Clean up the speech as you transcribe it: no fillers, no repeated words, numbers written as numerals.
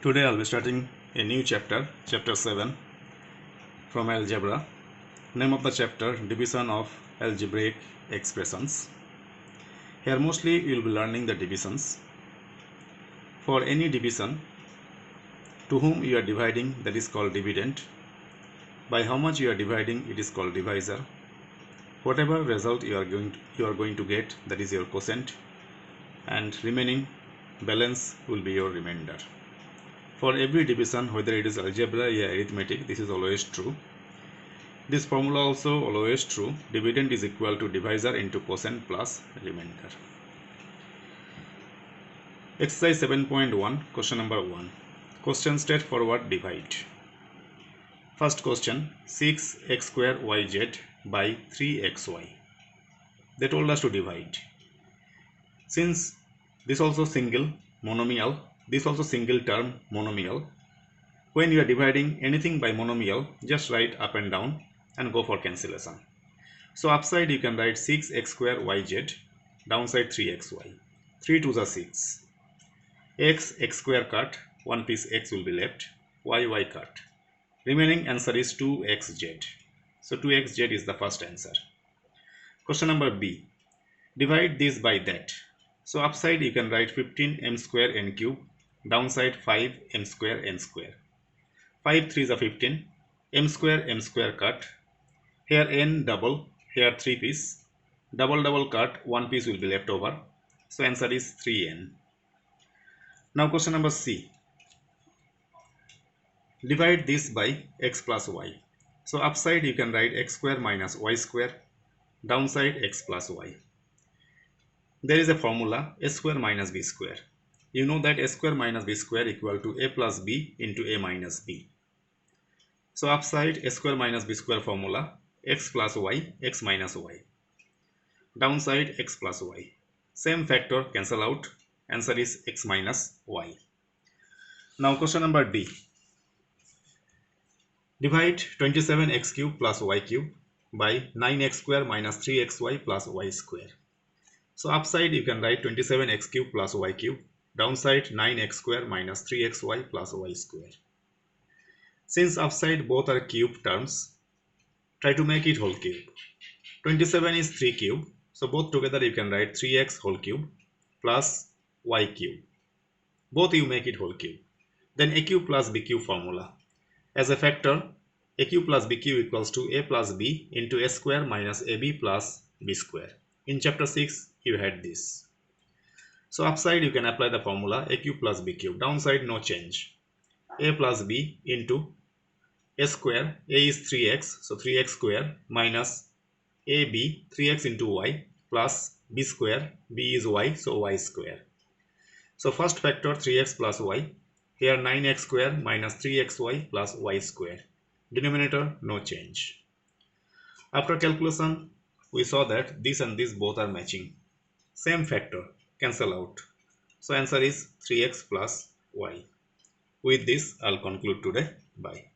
Today I'll be starting a new chapter, chapter 7 from algebra. Name of the chapter, division of algebraic expressions. Here mostly you will be learning the divisions. For any division, to whom you are dividing, that is called dividend. By how much you are dividing, it is called divisor. Whatever result you are going to get, that is your quotient, and remaining balance will be your remainder. For every division, whether it is algebra or arithmetic, this is always true. This formula also always true. Dividend is equal to divisor into quotient plus remainder. Exercise 7.1, question number 1. Question straightforward, divide. First question, 6x square yz by 3xy. They told us to divide. Since this also single monomial, this also single term monomial, when you are dividing anything by monomial, just write up and down and go for cancellation. So upside you can write 6x square yz, downside 3xy. 3 to the 6. X square cut, one piece x will be left, y cut. Remaining answer is 2xz. So 2xz is the first answer. Question number B. Divide this by that. So upside you can write 15m square n cube, downside 5m square n square. 5 3 is a 15, m square cut. Here n double, here 3 piece. Double cut, one piece will be left over. So answer is 3n. Now question number C. Divide this by x plus y. So upside you can write x square minus y square, downside x plus y. There is a formula a square minus b square. You know that a square minus b square equal to a plus b into a minus b. So upside a square minus b square formula, x plus y, x minus y. Downside x plus y. Same factor cancel out. Answer is x minus y. Now question number D. Divide 27x cube plus y cube by 9x square minus 3xy plus y square. So upside you can write 27x cube plus y cube, downside 9x square minus 3xy plus y square. Since upside both are cube terms, try to make it whole cube. 27 is 3 cube, so both together you can write 3x whole cube plus y cube. Both you make it whole cube. Then a cube plus b cube formula. As a factor, a cube plus b cube equals to a plus b into a square minus ab plus b square. In chapter 6, you had this. So upside you can apply the formula a cube plus b cube. Downside no change. A plus b into a square. A is 3x, so 3x square minus ab 3x into y plus b square. B is y, so y square. So first factor 3x plus y. Here 9x square minus 3xy plus y square. Denominator no change. After calculation, we saw that this and this both are matching. Same factor cancel out. So answer is 3x plus y. With this, I'll conclude today. Bye.